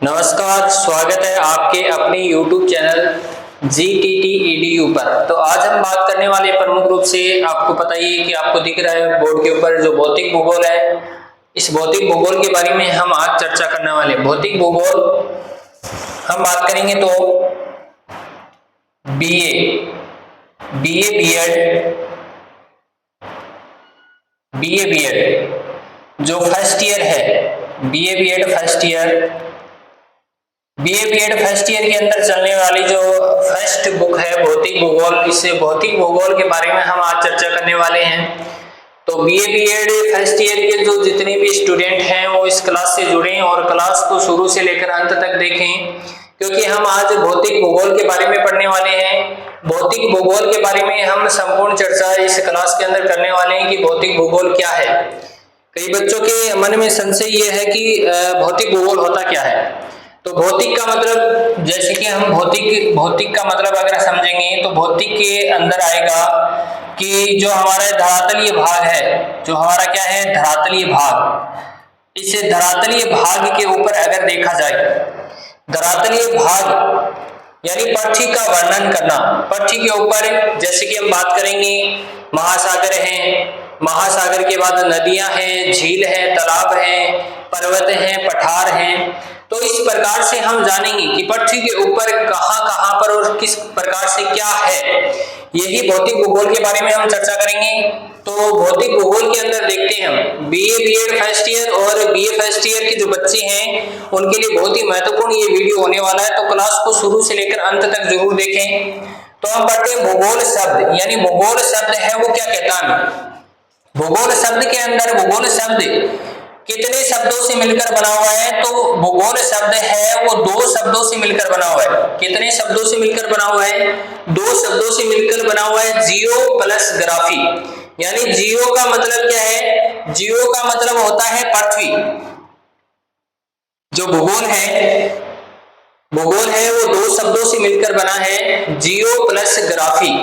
नमस्कार, स्वागत है आपके अपने YouTube चैनल GTT EDU पर। तो आज हम बात करने वाले प्रमुख रूप से, आपको पता ही है कि आपको दिख रहा है बोर्ड के ऊपर जो भौतिक भूगोल है, इस भौतिक भूगोल के बारे में हम आज चर्चा करने वाले। भौतिक भूगोल हम बात करेंगे तो BA बीएड जो फर्स्ट ईयर है, BA बीएड फर्स्ट ईयर के अंदर चलने वाली जो फर्स्ट बुक है भौतिक भूगोल, इस भौतिक भूगोल के बारे में हम आज चर्चा करने वाले हैं। तो BA बीएड फर्स्ट ईयर के जो जितने भी स्टूडेंट हैं वो इस क्लास से जुड़ें और क्लास को शुरू से लेकर अंत तक देखें, क्योंकि हम आज भौतिक भूगोल के बारे में पढ़ने वाले हैं। भौतिक भूगोल के बारे में हम संपूर्ण चर्चा इस क्लास के अंदर करने वाले हैं कि भौतिक भूगोल क्या है। कई बच्चों के मन में संशय ये है कि भौतिक भूगोल होता क्या है। तो भौतिक का मतलब, जैसे कि हम भौतिक का मतलब अगर समझेंगे तो भौतिक के अंदर आएगा कि जो हमारा धरातलीय भाग है, जो हमारा क्या है धरातलीय भाग, इस धरातलीय भाग के ऊपर अगर देखा जाए, धरातलीय भाग यानी पृथ्वी का वर्णन करना। पृथ्वी के ऊपर जैसे कि हम बात करेंगे महासागर हैं, महासागर के बाद नदियां हैं, झील है, तालाब है, पर्वत हैं, पठार हैं। तो इस प्रकार से हम जानेंगे कि पृथ्वी के ऊपर कहां पर और किस प्रकार से क्या है। यही भौतिक भूगोल के बारे में हम चर्चा करेंगे। तो भौतिक भूगोल के अंदर देखते हैं हम BA बीएड फर्स्ट ईयर और BA फर्स्ट ईयर के जो बच्चे हैं उनके लिए बहुत ही महत्वपूर्ण ये वीडियो होने वाला है। तो क्लास को शुरू से लेकर अंत तक जरूर देखें। तो हम पढ़ते हैं भूगोल शब्द, यानी भूगोल शब्द है वो क्या कहता है। भूगोल शब्द के अंदर भूगोल शब्द कितने शब्दों से मिलकर बना हुआ है। तो भूगोल शब्द है वो दो शब्दों से मिलकर बना हुआ है। कितने शब्दों से मिलकर बना हुआ है? दो शब्दों से मिलकर बना हुआ है, जियो प्लस ग्राफी। यानी जियो का मतलब क्या है? जियो का मतलब होता है पृथ्वी। जो भूगोल है वो दो शब्दों से मिलकर बना है, जियो प्लस ग्राफी।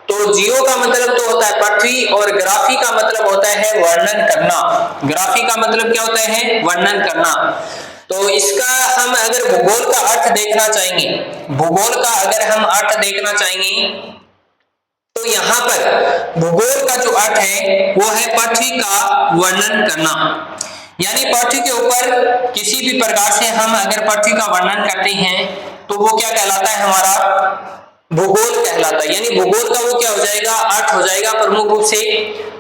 तो जियो का मतलब तो होता है पृथ्वी और ग्राफी का मतलब होता है वर्णन करना। ग्राफी का मतलब क्या होता है? वर्णन करना। तो इसका हम अगर भूगोल का अर्थ देखना चाहेंगे, भूगोल का अगर हम अर्थ देखना चाहेंगे तो यहाँ पर भूगोल का जो अर्थ है वो है पृथ्वी का वर्णन करना। यानी पृथ्वी के ऊपर किसी भी प्रकार से हम अगर पृथ्वी का वर्णन करते हैं तो वो क्या कहलाता है? हमारा भूगोल कहलाता है। यानी भूगोल का वो क्या हो जाएगा? अर्थ हो जाएगा प्रमुख रूप से।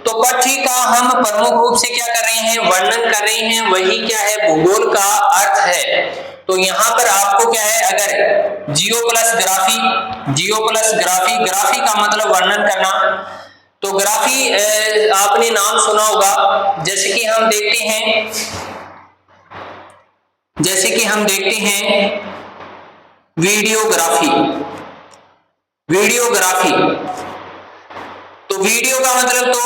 तो पृथ्वी का हम प्रमुख रूप से क्या कर रहे हैं? वर्णन कर रहे हैं, वही क्या है? भूगोल का अर्थ है। तो यहाँ पर आपको क्या है, अगर जियो प्लस ग्राफी, ग्राफी का मतलब वर्णन करना। तो ग्राफी आपने नाम सुना होगा। जैसे कि हम देखते हैं वीडियोग्राफी। तो वीडियो का मतलब तो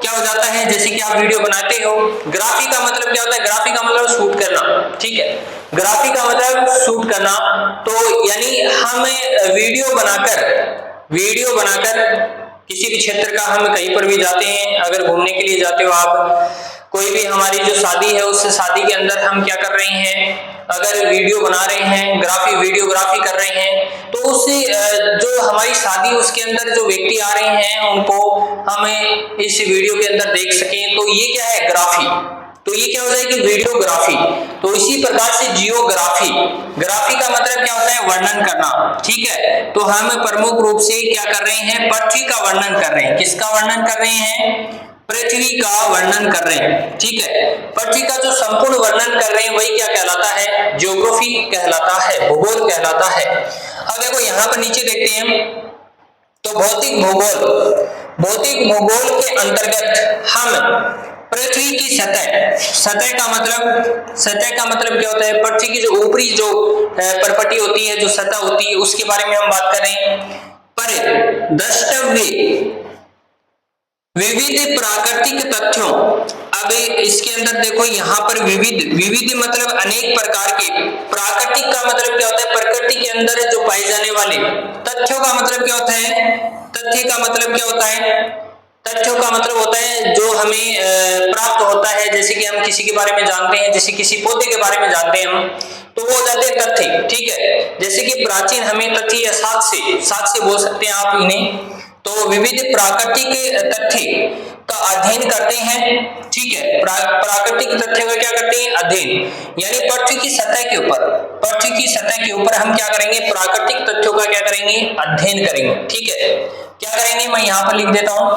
क्या हो जाता है? जैसे कि आप वीडियो बनाते हो। ग्राफी का मतलब क्या होता है? ग्राफी का मतलब शूट करना, ठीक है। ग्राफी का मतलब शूट करना। तो यानी हम वीडियो बनाकर किसी भी क्षेत्र का, हम कहीं पर भी जाते हैं, अगर घूमने के लिए जाते हो आप, कोई भी हमारी जो शादी है उस शादी के अंदर हम क्या कर रहे हैं? अगर वीडियो बना रहे हैं, वीडियोग्राफी कर रहे हैं, तो उससे जो हमारी शादी उसके अंदर जो व्यक्ति आ रहे हैं उनको हमें इस वीडियो के अंदर देख सकें। तो ये क्या है? ग्राफी। तो ये क्या हो जाएगी? वीडियोग्राफी। तो इसी प्रकार से जियोग्राफी, ग्राफी का मतलब क्या होता है? वर्णन करना, ठीक है। तो हम प्रमुख रूप से क्या कर रहे हैं? पृथ्वी का वर्णन कर रहे हैं। किसका वर्णन कर रहे हैं? पृथ्वी का वर्णन कर रहे हैं, ठीक है। पृथ्वी का जो संपूर्ण वर्णन कर रहे हैं वही क्या कहलाता है? ज्योग्राफी कहलाता है, भूगोल कहलाता है। अब देखो यहाँ पर नीचे देखते हैं तो भौतिक भूगोल के अंतर्गत हम पृथ्वी की सतह का मतलब क्या होता है? पृथ्वी की जो ऊपरी जो परपटी होती है, जो सतह होती है, उसके बारे में हम बात कर रहे हैं। पर द्रष्टव्य विविध प्राकृतिक तथ्यों, अब इसके अंदर देखो यहाँ पर विविध मतलब अनेक प्रकार के, प्राकृतिक का मतलब क्या होता है? प्रकृति के अंदर जो पाए जाने वाले। तथ्यों का मतलब क्या होता है? तथ्य का मतलब क्या होता है? तथ्यों का मतलब होता है जो हमें प्राप्त होता है। जैसे कि हम किसी के बारे में जानते हैं, जैसे किसी पौधे के बारे में जानते हैं हम, तो वो हो जाते हैं तथ्य, ठीक है। जैसे कि प्राचीन हमें तथ्य या साक्ष्य बोल सकते हैं आप इन्हें। तो विविध प्राकृतिक तथ्य का अध्ययन करते हैं, ठीक है। प्राकृतिक तथ्य का क्या करते हैं, अध्ययन, यानी पृथ्वी की सतह के ऊपर हम क्या करेंगे, प्राकृतिक तथ्यों का क्या करेंगे, अध्ययन करेंगे, ठीक है। क्या करेंगे, मैं यहाँ पर लिख देता हूं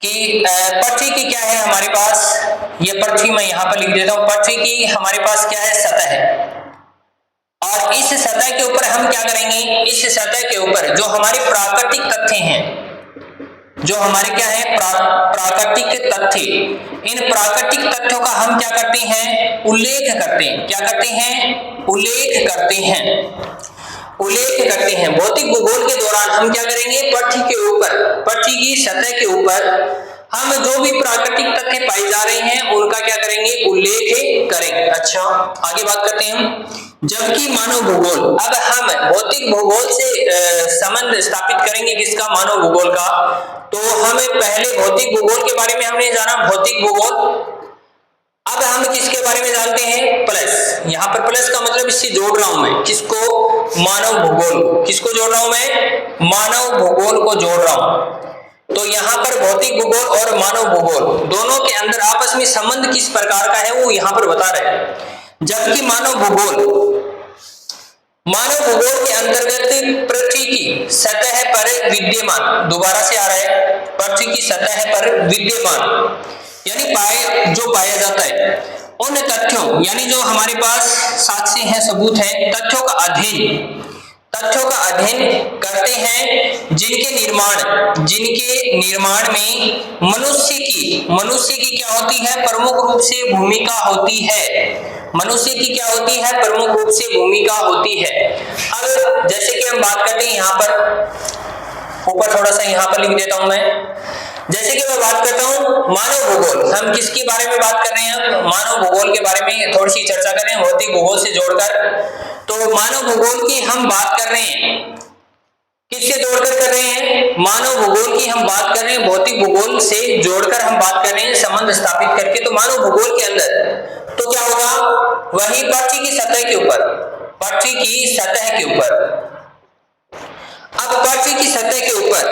कि पृथ्वी की क्या है हमारे पास, ये पृथ्वी मैं यहाँ पर लिख देता हूं, पृथ्वी की हमारे पास क्या है, सतह है। और इस सतह के ऊपर हम क्या करेंगे, इस सतह के ऊपर जो हमारे प्राकृतिक तथ्य हैं, जो हमारे क्या है प्राकृतिक तथ्य, इन प्राकृतिक तथ्यों का हम क्या करते हैं, उल्लेख करते हैं। क्या करते हैं, उल्लेख करते हैं। भौतिक भूगोल के दौरान हम क्या करेंगे, पृथ्वी के ऊपर, पृथ्वी की सतह के ऊपर हम जो भी प्राकृतिक तथ्य पाए जा रहे हैं उनका क्या करेंगे, उल्लेख करेंगे। अच्छा, आगे बात करते हैं। जबकि मानव भूगोल, अब हम भौतिक भूगोल से संबंध स्थापित करेंगे, किसका, मानव भूगोल का। तो हमें पहले भौतिक भूगोल के बारे में हमने जाना, भौतिक भूगोल। अब हम किसके बारे में जानते हैं, प्लस, यहाँ पर प्लस का मतलब इससे जोड़ रहा हूं मैं, किसको, मानव भूगोल। किसको जोड़ रहा हूं मैं, मानव भूगोल को जोड़ रहा हूं। तो यहाँ पर भौतिक भूगोल और मानव भूगोल दोनों के अंदर आपस में संबंध किस प्रकार का है वो यहाँ पर बता रहे हैं। जबकि मानव भूगोल के अंतर्गत पृथ्वी की सतह पर विद्यमान, दोबारा से आ रहा है, पृथ्वी की सतह पर विद्यमान यानी जो पाया जाता है उन तथ्यों, यानी जो हमारे पास साक्ष्य हैं, सबूत हैं, तथ्यों का अध्ययन करते हैं, जिनके निर्माण में मनुष्य की क्या होती है, प्रमुख रूप से भूमिका होती है। मनुष्य की क्या होती है, प्रमुख रूप से भूमिका होती है। अब जैसे कि हम बात करते हैं, यहाँ पर ऊपर थोड़ा सा यहाँ पर लिख देता हूं मैं। जैसे कि मैं बात करता हूं मानव भूगोल, हम किसके बारे में बात कर रहे हैं, मानव भूगोल के बारे में थोड़ी सी चर्चा कर रहे हैं, भौतिक भूगोल से जोड़कर। तो मानव भूगोल की हम बात कर रहे हैं, किससे जोड़कर कर रहे हैं, मानव भूगोल की हम बात कर रहे हैं, भौतिक भूगोल से जोड़कर हम बात कर रहे हैं, संबंध स्थापित करके। तो मानव भूगोल के अंदर तो क्या होगा, वही पृथ्वी की सतह के ऊपर, अब पृथ्वी की सतह के ऊपर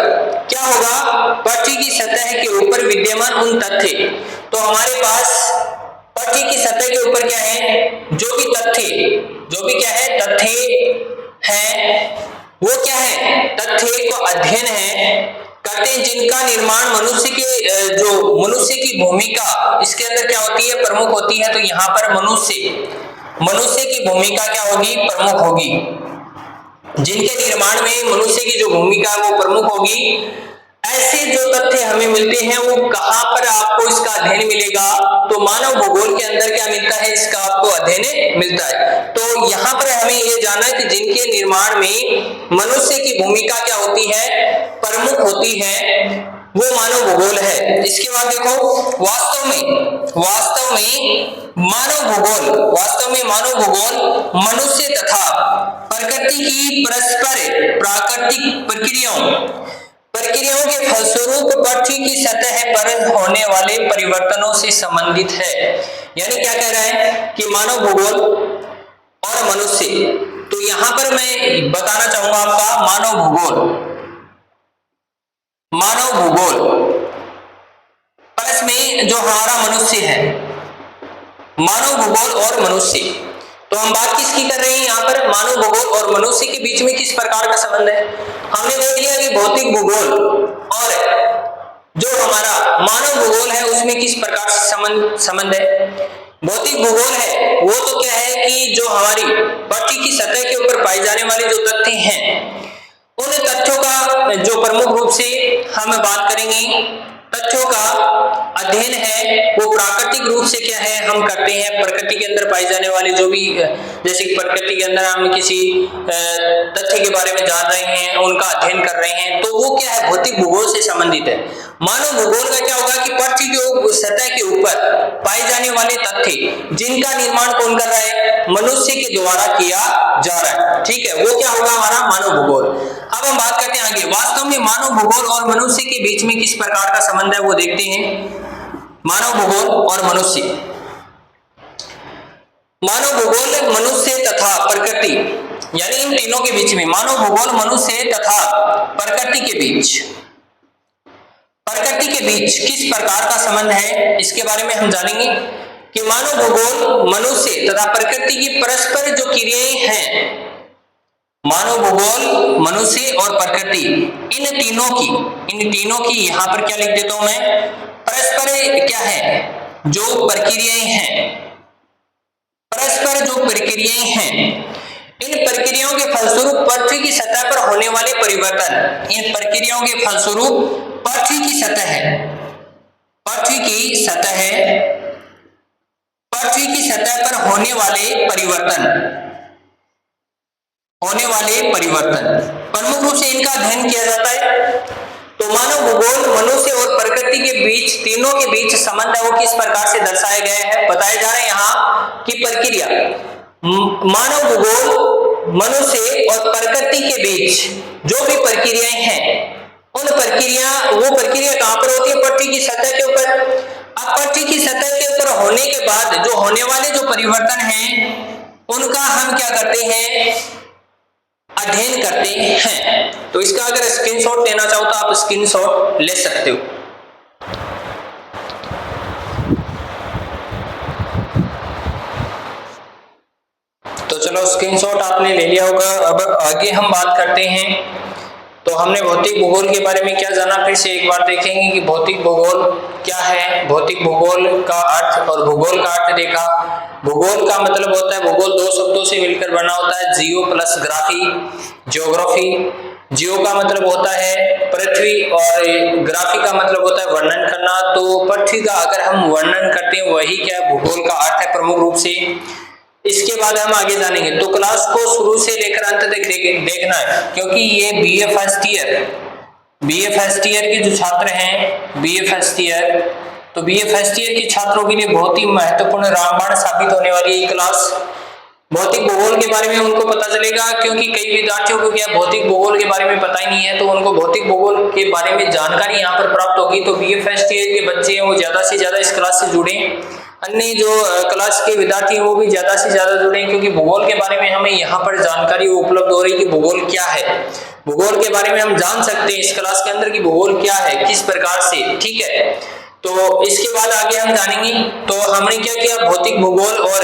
क्या होगा, पृथ्वी की सतह के ऊपर विद्यमान उन तथ्य, तो हमारे पास पृथ्वी की सतह के ऊपर क्या है, जो भी तथ्य हैं, वो क्या है, तथ्य को अध्ययन करते हैं, जिनका निर्माण मनुष्य की भूमिका इसके अंदर क्या होती है, प्रमुख होती है। तो यहाँ पर मनुष्य की भूमिका क्या होगी, प्रमुख होगी। जिनके निर्माण में मनुष्य की जो भूमिका है वो प्रमुख होगी। ऐसे जो तथ्य हमें मिलते हैं वो कहां पर आपको इसका अध्ययन मिलेगा, तो मानव भूगोल के अंदर क्या मिलता है, इसका आपको अध्ययन मिलता है। तो यहाँ पर हमें ये जानना है कि जिनके निर्माण में मनुष्य की भूमिका क्या होती है, प्रमुख होती है, वो मानव भूगोल है। इसके बाद देखो, वास्तव में मानव भूगोल मनुष्य तथा प्रकृति की परस्पर प्राकृतिक प्रक्रियाओं के फलस्वरूप पृथ्वी की सतह पर होने वाले परिवर्तनों से संबंधित है। यानी क्या कह रहा है कि मानव भूगोल और मनुष्य, तो यहां पर मैं बताना चाहूंगा आपका मानव भूगोल प्लस में जो हमारा मनुष्य है, मानव भूगोल और मनुष्य, तो हम बात किसकी कर रहे हैं यहाँ पर, मानव भूगोल और मनुष्य के बीच में किस प्रकार का संबंध है। हमने देख लिया कि भौतिक भूगोल और जो हमारा मानव भूगोल है उसमें किस प्रकार से संबंध है। भौतिक भूगोल है वो तो क्या है कि जो हमारी पृथ्वी की सतह के ऊपर पाए जाने वाले जो तथ्य हैं, उन तथ्यों का जो प्रमुख रूप से हम बात करेंगे, तथ्यों का अध्ययन है वो प्राकृतिक रूप से क्या है हम करते हैं। प्रकृति के अंदर पाई जाने वाले जो भी, जैसे कि प्रकृति के अंदर हम किसी तथ्य के बारे में जान रहे हैं, उनका अध्ययन कर रहे हैं, तो वो क्या है, भौतिक भूगोल से संबंधित है। मानव भूगोल का क्या होगा कि पृथ्वी की सतह के ऊपर पाए जाने वाले तथ्य जिनका निर्माण कौन कर रहा है, मनुष्य के द्वारा किया जा रहा है। ठीक है, वो क्या होगा हमारा मानव भूगोल। अब हम बात करते हैं आगे, वास्तव में मानव भूगोल और मनुष्य के बीच में किस प्रकार का संबंध है वो देखते हैं। मानव भूगोल और मनुष्य, मानव भूगोल, मनुष्य तथा प्रकृति, यानी इन तीनों के बीच में मानव भूगोल, मनुष्य तथा प्रकृति के बीच किस प्रकार का संबंध है, इसके बारे में हम जानेंगे कि मानव भूगोल, मनुष्य तथा प्रकृति की परस्पर जो क्रियाएं हैं, मानव भूगोल, मनुष्य और प्रकृति, इन तीनों की यहां पर क्या लिख देता हूं मैं, परस्पर क्या है, जो प्रक्रियाएं हैं, परस्पर जो प्रक्रियाएं हैं, इन प्रक्रियाओं के फलस्वरूप पृथ्वी की सतह पर होने वाले परिवर्तन, इन प्रक्रियाओं के फलस्वरूप पृथ्वी की सतह पर होने वाले परिवर्तन प्रमुख रूप से इनका अध्ययन किया जाता है। तो मानव भूगोल, मनुष्य और प्रकृति के बीच, तीनों के बीच संबंध है वो किस प्रकार से दर्शाया गया है, बताया जा रहा है यहाँ की प्रक्रिया, मानव भूगोल, मनुष्य और प्रकृति के बीच जो भी प्रक्रियाएं हैं, वो प्रक्रिया कहां पर होती है, पृथ्वी की सतह के ऊपर। अब पृथ्वी की सतह के ऊपर होने के बाद जो होने वाले जो परिवर्तन हैं, उनका हम क्या करते हैं, अध्ययन करते हैं। तो इसका अगर स्क्रीनशॉट लेना चाहो तो आप स्क्रीनशॉट ले सकते हो। तो चलो स्क्रीनशॉट आपने ले लिया होगा। अब आगे हम बात करते हैं। तो हमने भौतिक भूगोल के बारे में क्या जाना, फिर से एक बार देखेंगे कि भौतिक भूगोल क्या है, भौतिक भूगोल का अर्थ और भूगोल का अर्थ देखा। भूगोल का मतलब होता है, भूगोल दो शब्दों से मिलकर बना होता है, जियो प्लस ग्राफी, ज्योग्राफी। जियो का मतलब होता है पृथ्वी और ग्राफी का मतलब होता है वर्णन करना। तो पृथ्वी का अगर हम वर्णन करते हैं वही क्या भूगोल का अर्थ है प्रमुख रूप से। इसके बाद हम आगे जानेंगे। तो क्लास को शुरू से लेकर अंत तक देखना है, क्योंकि ये बीए फर्स्ट ईयर के जो छात्र हैं, बीए फर्स्ट ईयर के छात्रों के लिए बहुत ही महत्वपूर्ण रामबाण साबित होने वाली है क्लास। भौतिक भूगोल के बारे में उनको पता चलेगा, क्योंकि कई विद्यार्थियों को क्या भौतिक भूगोल के बारे में पता ही नहीं है, तो उनको भौतिक भूगोल के बारे में जानकारी यहाँ पर प्राप्त होगी। तो बीए फर्स्ट ईयर के बच्चे हैं वो ज्यादा से ज्यादा इस क्लास से जुड़े, अन्य जो क्लास के विद्यार्थी हैं वो भी ज्यादा से ज्यादा जुड़े, क्योंकि भूगोल के बारे में हमें यहाँ पर जानकारी उपलब्ध हो रही है कि भूगोल क्या है। भूगोल के बारे में हम जान सकते हैं इस क्लास के अंदर कि भूगोल क्या है, किस प्रकार से, ठीक है। तो इसके बाद आगे हम जानेंगे। तो हमने क्या किया, भौतिक भूगोल और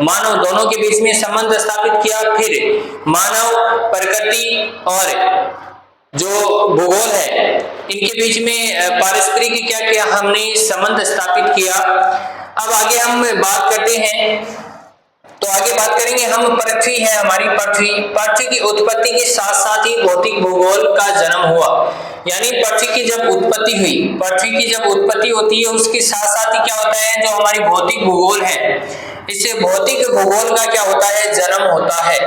मानव दोनों के बीच में संबंध स्थापित किया। फिर मानव, प्रकृति और जो भूगोल है इनके बीच में पारस्परिक क्या किया, हमने संबंध स्थापित किया। अब आगे हम बात करते हैं। तो आगे बात करेंगे हम, पृथ्वी है हमारी, पृथ्वी की उत्पत्ति के साथ साथ ही भौतिक भूगोल का जन्म हुआ। यानी पृथ्वी की जब उत्पत्ति होती है उसके साथ साथ ही क्या होता है, जो हमारी भौतिक भूगोल है, इससे भौतिक भूगोल का क्या होता है, जन्म होता है।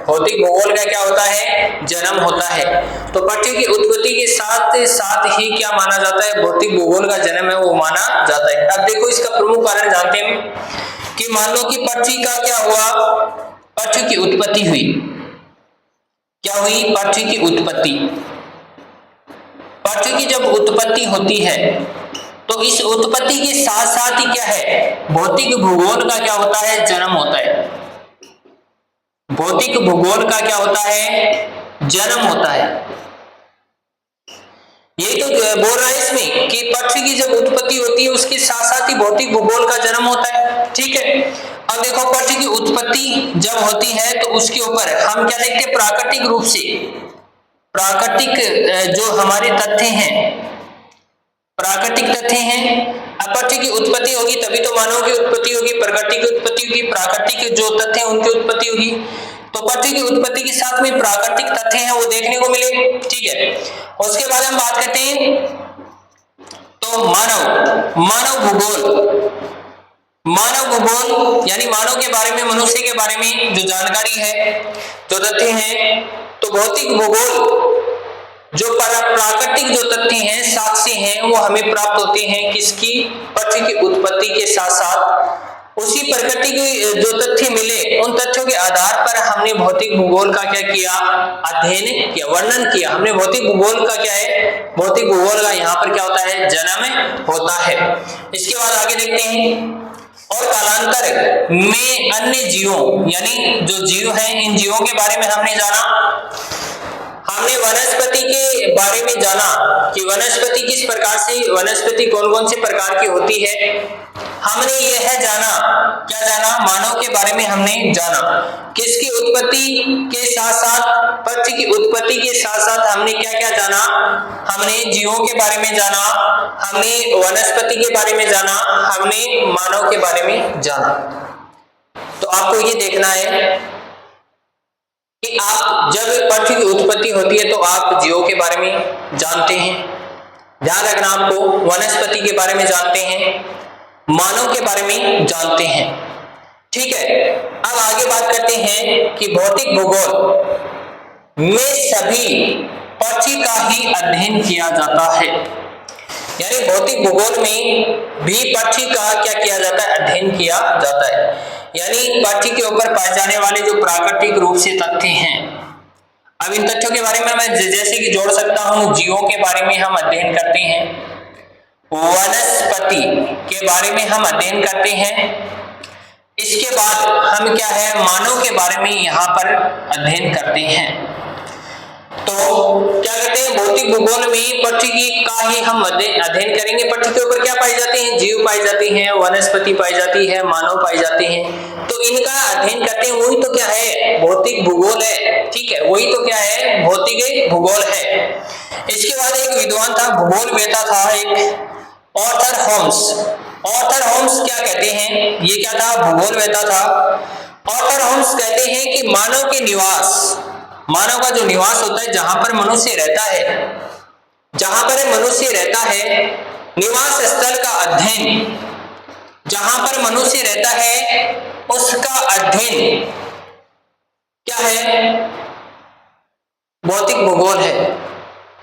भौतिक भूगोल का क्या होता है, जन्म होता है। तो पृथ्वी की उत्पत्ति के साथ साथ ही क्या माना जाता है, भौतिक भूगोल का जन्म है वो माना जाता है। अब देखो इसका प्रमुख कारण जानते हैं कि मान लो कि पृथ्वी का क्या हुआ, पृथ्वी की उत्पत्ति हुई। क्या हुई, पृथ्वी की उत्पत्ति। पृथ्वी की जब उत्पत्ति होती है तो इस उत्पत्ति के साथ साथ ही क्या है, भौतिक भूगोल का क्या होता है, जन्म होता है। भौतिक भूगोल का क्या होता है, जन्म होता है। ये तो बोल रहा है इसमें कि पृथ्वी की जब उत्पत्ति होती है उसके साथ साथ ही भौतिक भूगोल का जन्म होता है, ठीक है। अब देखो पृथ्वी की उत्पत्ति जब होती है तो उसके ऊपर हम क्या देखते हैं, प्राकृतिक रूप से, प्राकृतिक जो हमारे तथ्य हैं, प्राकृतिक तथ्य हैं। अब पृथ्वी की उत्पत्ति होगी तभी तो मानव की उत्पत्ति होगी, प्रकृति की उत्पत्ति होगी, प्राकृतिक जो तथ्य हैं उनकी उत्पत्ति होगी। तो पृथ्वी की उत्पत्ति के साथ में प्राकृतिक तथ्य हैं वो देखने को मिले, ठीक है। उसके बाद हम बात करते हैं तो मानव भूगोल यानी मानव के बारे में, मनुष्य के बारे में जो जानकारी है, जो तथ्य हैं। तो भौतिक भूगोल जो प्राकृतिक जो तथ्य हैं, साक्ष्य हैं, वो हमें प्राप्त होते हैं किसकी, पृथ्वी की उत्पत्ति के साथ साथ उसी प्रकृति के जो तथ्य मिले, उन तथ्यों के आधार पर हमने भौतिक भूगोल का क्या किया, अध्ययन किया, वर्णन किया। हमने भौतिक भूगोल का क्या है, भौतिक भूगोल का यहाँ पर क्या होता है, जन्म होता है। इसके बाद आगे देखते हैं और कालांतर में अन्य जीवों यानी जो जीव हैं इन जीवों के बारे में हमने जाना। हमने वनस्पति के बारे में जाना कि वनस्पति किस प्रकार से, वनस्पति कौन कौन से प्रकार की होती है। हमने यह जाना, क्या जाना, मानव के बारे में हमने जाना। किसकी उत्पत्ति के साथ साथ, पक्षी की उत्पत्ति के साथ साथ हमने क्या क्या जाना, हमने जीवों के बारे में जाना, हमने वनस्पति के बारे में जाना, हमने मानव के बारे में जाना। तो आपको ये देखना है कि आप जब पक्षी की उत्पत्ति होती है तो आप जीवों के बारे में जानते हैं, ध्यान रखना, आपको वनस्पति के बारे में जानते हैं, मानव के बारे में जानते हैं। ठीक है, अब आगे बात करते हैं कि भौतिक भूगोल में सभी पक्षी का ही अध्ययन किया जाता है। यानी भौतिक भूगोल में भी पक्षी का क्या किया जाता है, अध्ययन किया जाता है। यानी पक्षी के ऊपर पाए जाने वाले जो प्राकृतिक रूप से तथ्य हैं, अब इन तथ्यों के बारे में मैं जैसे कि जोड़ सकता हूं, जीवों के बारे में हम अध्ययन करते हैं, वनस्पति के बारे में हम अध्ययन करते हैं, इसके बाद हम क्या है, मानव के बारे में यहाँ पर अध्ययन करते हैं। तो क्या कहते हैं, भौतिक भूगोल में पक्षी की का ही हम अध्ययन करेंगे। पक्षी के ऊपर क्या पाए जाते हैं, जीव पाए जाते हैं, वनस्पति पाई जाती है, मानव पाए जाते हैं। तो इनका अध्ययन करते हैं, वही तो क्या है, भौतिक भूगोल है। ठीक है, वही तो क्या है, भौतिक भूगोल है। इसके बाद एक विद्वान था, भूगोल वेता था, एक ऑर्थर होम्स। ऑर्थर होम्स क्या कहते हैं, ये क्या था, भूगोल वेता था। ऑर्थर होम्स कहते हैं कि मानव के निवास, मानव का जो निवास होता है, जहां पर मनुष्य रहता है, जहां पर मनुष्य रहता है, निवास स्थल का अध्ययन, जहां पर मनुष्य रहता है उसका अध्ययन क्या है, भौतिक भूगोल है।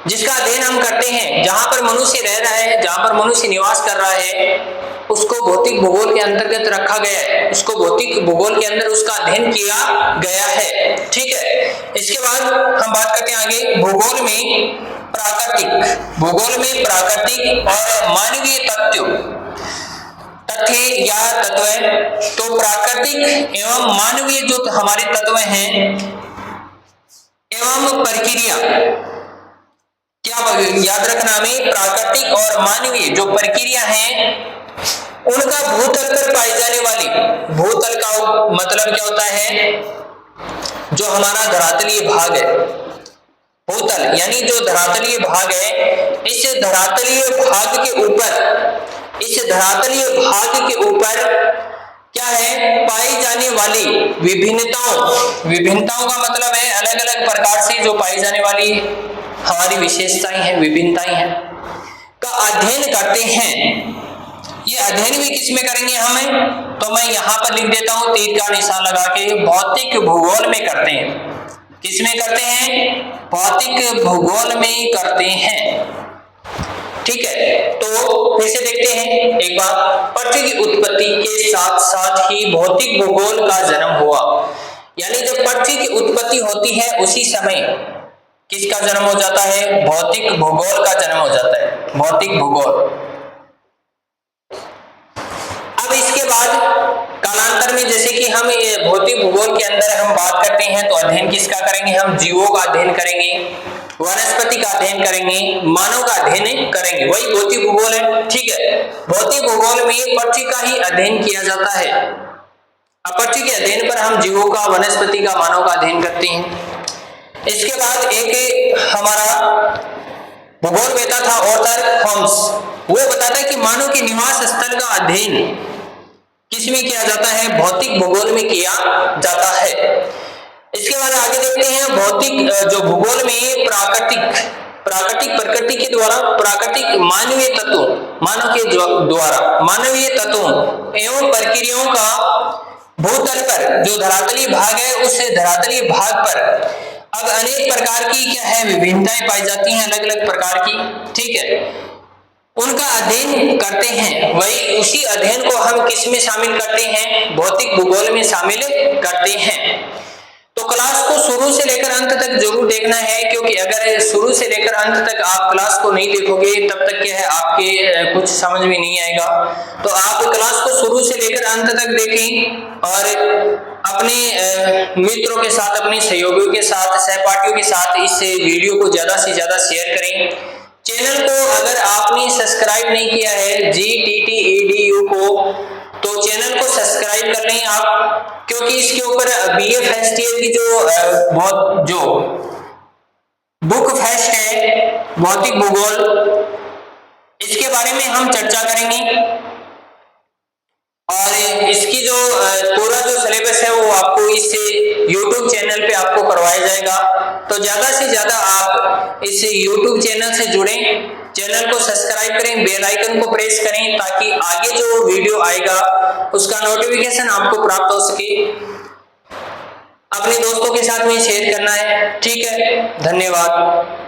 जिसका अध्ययन हम करते हैं, जहां पर मनुष्य रह रहा है, जहां पर मनुष्य निवास कर रहा है, उसको भौतिक भूगोल के अंतर्गत रखा गया है, उसको भौतिक भूगोल के अंदर उसका अध्ययन किया गया है। ठीक है, इसके बाद हम बात करते हैं आगे, भूगोल में प्राकृतिक, भूगोल में प्राकृतिक और मानवीय तथ्य या तत्व। तो प्राकृतिक एवं मानवीय जो हमारे तत्व हैं एवं प्रक्रिया, क्या याद रखना हमें, प्राकृतिक और मानवीय जो प्रक्रिया है उनका भूतल पर पाई जाने वाली, भूतल का मतलब क्या होता है, जो हमारा धरातलीय भाग है, भूतल यानी जो धरातलीय भाग है, इस धरातलीय भाग के ऊपर, इस धरातलीय भाग के ऊपर क्या है, पाई जाने वाली विभिन्नताओं, विभिन्नताओं का मतलब है अलग अलग प्रकार से जो पाई जाने वाली हमारी विशेषताएं हैं, विभिन्नताएं हैं, का अध्ययन करते हैं। ये अध्ययन भी किसमें करेंगे हमें, तो मैं यहाँ पर लिख देता हूँ तीर का निशान लगा के, भौतिक भूगोल में करते हैं। किसमें करते हैं, भौतिक भूगोल में करते हैं। ठीक है, तो फिर से देखते हैं एक बार, पृथ्वी की उत्पत्ति के साथ साथ ही भौतिक भूगोल का जन्म हुआ। यानी जब पृथ्वी की उत्पत्ति होती है उसी समय किसका जन्म हो जाता है, भौतिक भूगोल का जन्म हो जाता है, भौतिक भूगोल। अब इसके बाद कालांतर में जैसे कि हम भौतिक भूगोल के अंदर हम बात करते हैं तो अध्ययन किसका करेंगे, हम जीवों का अध्ययन करेंगे, वनस्पति का अध्ययन करेंगे, मानव का अध्ययन करेंगे, वही भौतिक भूगोल है। ठीक है, भौतिक भूगोल में पृथ्वी का ही अध्ययन किया जाता है। अब पृथ्वी के अध्ययन पर हम जीवों का, वनस्पति का, मानव का अध्ययन करते हैं। इसके बाद एक हमारा भूगोल वेता था ऑर्थर होम्स, वो बताता है कि मानव के निवास स्थल का अध्ययन किसमें किया जाता है, भौतिक भूगोल में किया जाता है। इसके बाद आगे देखते हैं भौतिक जो भूगोल में प्राकृतिक प्रकृति के द्वारा, प्राकृतिक मानवीय तत्वों, मानव के द्वारा मानवीय तत्वों एवं प्रक्रियाओं का भूतल पर जो धरातलीय भाग है, उस धरातलीय भाग पर अब अनेक प्रकार की क्या है, विभिन्नताएं पाई जाती हैं, अलग अलग प्रकार की। ठीक है, उनका अध्ययन करते हैं। वही उसी अध्ययन को हम किस में शामिल करते हैं, भौतिक भूगोल में शामिल करते हैं। तो क्लास को शुरू से लेकर अंत तक जरूर देखना है, क्योंकि अगर शुरू से लेकर अंत तक आप क्लास को नहीं देखोगे तब तक क्या है आपके कुछ समझ में नहीं आएगा। तो आप क्लास को शुरू से लेकर अंत तक देखें और अपने मित्रों के साथ, अपने सहयोगियों के साथ, सहपाठियों के साथ इस वीडियो को ज्यादा से ज्यादा शेयर करें। चैनल को अगर आपने सब्सक्राइब नहीं किया है GTTEDU को, तो चैनल को सब्सक्राइब कर लें आप, क्योंकि इसके ऊपर BA फर्स्ट ईयर की जो बुक फेस्ट है भौतिक भूगोल, इसके बारे में हम चर्चा करेंगे और इसकी जो पूरा जो सिलेबस है वो आपको इस YouTube चैनल पे आपको करवाया जाएगा। तो ज्यादा से ज्यादा आप इस YouTube चैनल से जुड़ें, चैनल को सब्सक्राइब करें, बेल आइकन को प्रेस करें ताकि आगे जो वीडियो आएगा उसका नोटिफिकेशन आपको प्राप्त हो सके। अपने दोस्तों के साथ में शेयर करना है। ठीक है, धन्यवाद।